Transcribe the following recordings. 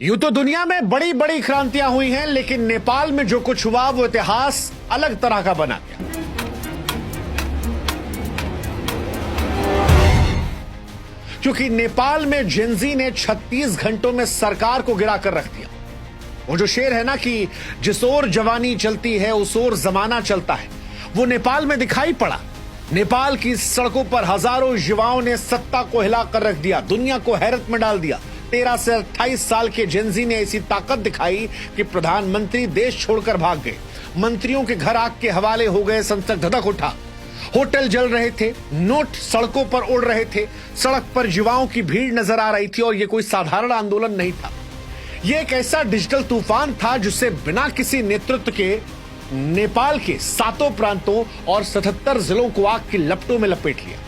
यूं तो दुनिया में बड़ी बड़ी क्रांतियां हुई हैं, लेकिन नेपाल में जो कुछ हुआ वो इतिहास अलग तरह का बना गया। क्योंकि नेपाल में जेनजी ने 36 घंटों में सरकार को गिरा कर रख दिया। वो जो शेर है ना कि जिस ओर जवानी चलती है उस ओर जमाना चलता है, वो नेपाल में दिखाई पड़ा। नेपाल की सड़कों पर हजारों युवाओं ने सत्ता को हिला कर रख दिया, दुनिया को हैरत में डाल दिया। 13 से 28 साल के जेनजी ने ऐसी ताकत दिखाई कि प्रधानमंत्री देश छोड़कर भाग गए, मंत्रियों के घर आग के हवाले हो गए, संसद धधक उठा, होटल जल रहे थे, नोट सड़कों पर उड़ रहे थे, सड़क पर युवाओं की भीड़ नजर आ रही थी। और यह कोई साधारण आंदोलन नहीं था, यह एक ऐसा डिजिटल तूफान था जिसे बिना किसी नेतृत्व के नेपाल के 7 प्रांतों और 77 जिलों को आग की लपटों में लपेट लिया।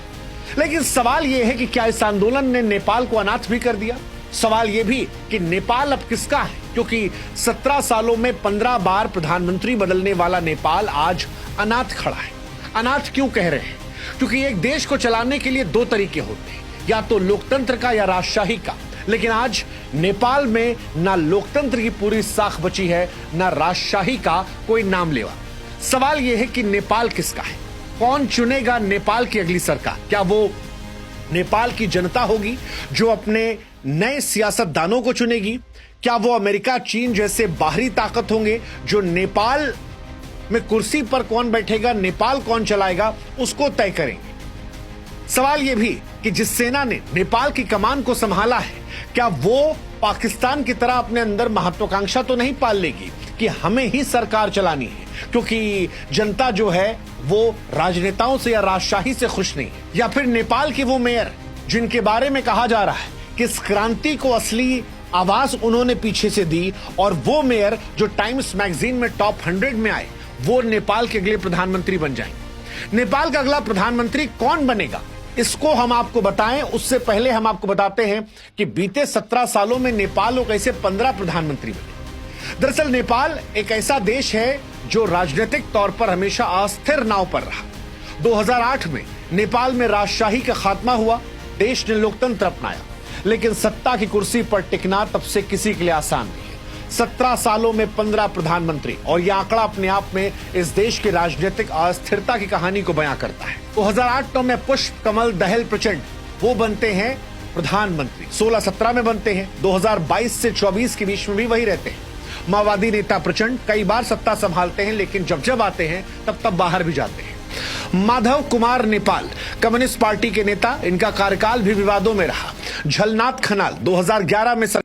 लेकिन सवाल यह है कि क्या इस आंदोलन ने नेपाल को अनाथ भी कर दिया? सवाल यह भी कि नेपाल अब किसका है, क्योंकि 17 सालों में 15 बार प्रधानमंत्री बदलने वाला नेपाल आज अनाथ खड़ा है। अनाथ क्यों कह रहे हैं? क्योंकि एक देश को चलाने के लिए 2 तरीके होते हैं, या तो लोकतंत्र का या राजशाही का। लेकिन आज नेपाल में ना लोकतंत्र की पूरी साख बची है, ना राजशाही का कोई नाम लेवा। सवाल यह है कि नेपाल किसका है? कौन चुनेगा नेपाल की अगली सरकार? क्या वो नेपाल की जनता होगी जो अपने नए सियासतदानों को चुनेगी? क्या वो अमेरिका, चीन जैसे बाहरी ताकत होंगे जो नेपाल में कुर्सी पर कौन बैठेगा, नेपाल कौन चलाएगा, उसको तय करेंगे? सवाल यह भी कि जिस सेना ने नेपाल की कमान को संभाला है, क्या वो पाकिस्तान की तरह अपने अंदर महत्वाकांक्षा तो नहीं पाल लेगी कि हमें ही सरकार चलानी है, क्योंकि जनता जो है वो राजनेताओं से या राजशाही से खुश नहीं है? या फिर नेपाल के वो मेयर जिनके बारे में कहा जा रहा है कि इस क्रांति को असली आवाज उन्होंने पीछे से दी, और वो मेयर जो टाइम्स मैगजीन में टॉप 100 में आए, वो नेपाल के अगले प्रधानमंत्री बन जाएंगे। नेपाल का अगला प्रधानमंत्री कौन बनेगा, इसको हम आपको बताएं उससे पहले हम आपको बताते हैं कि बीते 17 सालों में नेपाल को कैसे 15 प्रधानमंत्री बने। दरअसल नेपाल एक ऐसा देश है जो राजनीतिक तौर पर हमेशा अस्थिर नाव पर रहा। 2008 में नेपाल में राजशाही का खात्मा हुआ, देश ने लोकतंत्र अपनाया, लेकिन सत्ता की कुर्सी पर टिकना तब से किसी के लिए आसान नहीं है। 17 सालों में 15 प्रधानमंत्री, और यह आंकड़ा अपने आप में इस देश की राजनीतिक अस्थिरता की कहानी को बयां करता है। 2008 में पुष्प कमल दहल प्रचंड वो बनते हैं प्रधानमंत्री, 16-17 में बनते हैं, 2022 से 24 के बीच में भी वही रहते हैं। माओवादी नेता प्रचंड कई बार सत्ता संभालते हैं, लेकिन जब आते हैं तब बाहर भी जाते हैं। माधव कुमार नेपाल कम्युनिस्ट पार्टी के नेता, इनका कार्यकाल भी विवादों में रहा। झलनाथ खनाल 2011 में